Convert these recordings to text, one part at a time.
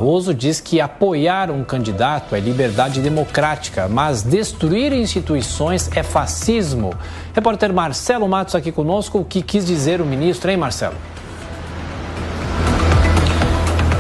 Barroso diz que apoiar um candidato é liberdade democrática, mas destruir instituições é fascismo. Repórter Marcelo Matos aqui conosco. O que quis dizer o ministro, hein, Marcelo?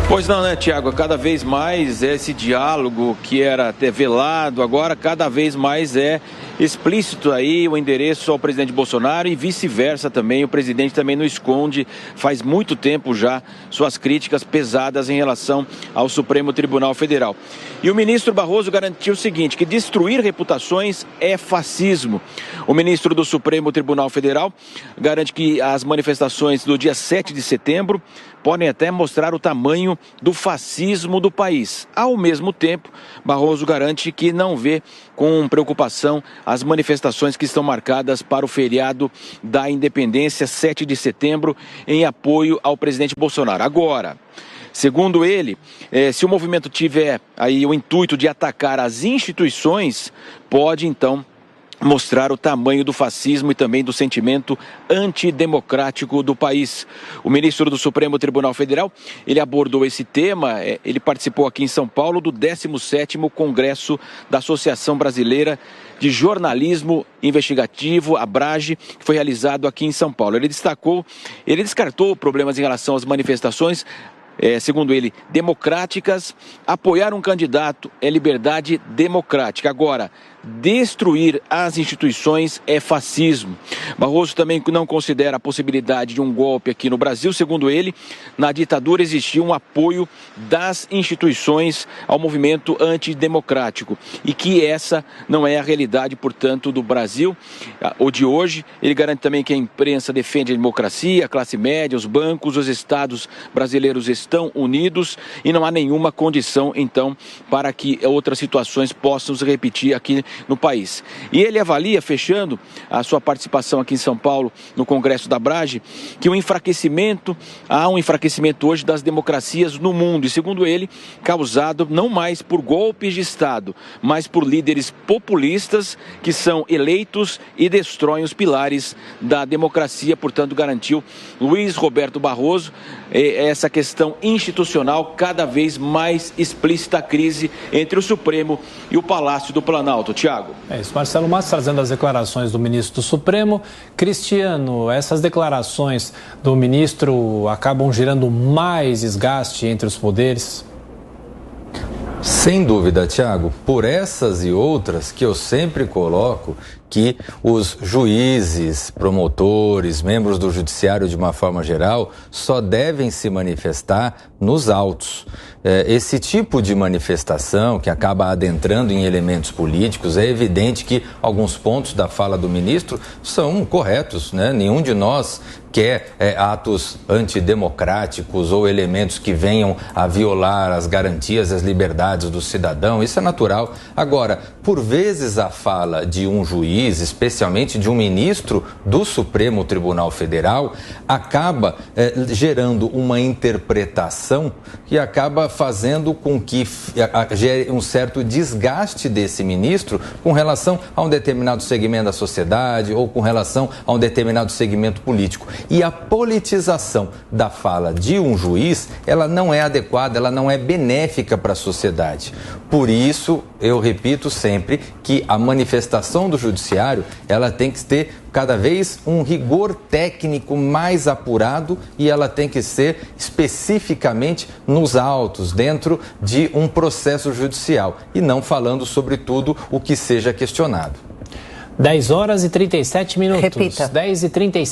Pois não, né, Tiago? Cada vez mais esse diálogo que era até velado, agora cada vez mais é explícito aí o endereço ao presidente Bolsonaro e vice-versa também. O presidente também não esconde, faz muito tempo já, suas críticas pesadas em relação ao Supremo Tribunal Federal. E o ministro Barroso garantiu o seguinte, que destruir reputações é fascismo. O ministro do Supremo Tribunal Federal garante que as manifestações do dia 7 de setembro podem até mostrar o tamanho do fascismo do país. Ao mesmo tempo, Barroso garante que não vê com preocupação as manifestações que estão marcadas para o feriado da Independência, 7 de setembro, em apoio ao presidente Bolsonaro. Agora, segundo ele, se o movimento tiver aí o intuito de atacar as instituições, pode então mostrar o tamanho do fascismo e também do sentimento antidemocrático do país. O ministro do Supremo Tribunal Federal, ele abordou esse tema, ele participou aqui em São Paulo do 17º Congresso da Associação Brasileira de Jornalismo Investigativo, ABRAGE, que foi realizado aqui em São Paulo. Ele descartou problemas em relação às manifestações, segundo ele, democráticas. Apoiar um candidato é liberdade democrática. Agora, destruir as instituições é fascismo. Barroso também não considera a possibilidade de um golpe aqui no Brasil. Segundo ele, na ditadura existia um apoio das instituições ao movimento antidemocrático e que essa não é a realidade, portanto, do Brasil ou de hoje. Ele garante também que a imprensa defende a democracia, a classe média, os bancos, os estados brasileiros estão unidos e não há nenhuma condição, então, para que outras situações possam se repetir aqui no país. E ele avalia, fechando a sua participação aqui em São Paulo, no Congresso da ABRAGE, que há um enfraquecimento hoje das democracias no mundo, e segundo ele, causado não mais por golpes de Estado, mas por líderes populistas que são eleitos e destroem os pilares da democracia. Portanto, garantiu Luiz Roberto Barroso essa questão institucional cada vez mais explícita, a crise entre o Supremo e o Palácio do Planalto. Tiago. É isso, Marcelo Matos trazendo as declarações do ministro do Supremo. Cristiano, essas declarações do ministro acabam gerando mais desgaste entre os poderes? Sem dúvida, Tiago, por essas e outras que eu sempre coloco que os juízes, promotores, membros do judiciário de uma forma geral, só devem se manifestar nos autos. Esse tipo de manifestação que acaba adentrando em elementos políticos, é evidente que alguns pontos da fala do ministro são corretos, né? Nenhum de nós quer atos antidemocráticos ou elementos que venham a violar as garantias, as liberdades do cidadão. Isso é natural. Agora, por vezes a fala de um juiz, especialmente de um ministro do Supremo Tribunal Federal, acaba gerando uma interpretação que acaba fazendo com que gere um certo desgaste desse ministro com relação a um determinado segmento da sociedade ou com relação a um determinado segmento político. E a politização da fala de um juiz, ela não é adequada, ela não é benéfica para a sociedade. Por isso, eu repito sempre que a manifestação do judiciário, ela tem que ter cada vez um rigor técnico mais apurado e ela tem que ser especificamente nos autos, dentro de um processo judicial e não falando sobre tudo o que seja questionado. 10 horas e 37 minutos. Repita. 10h37.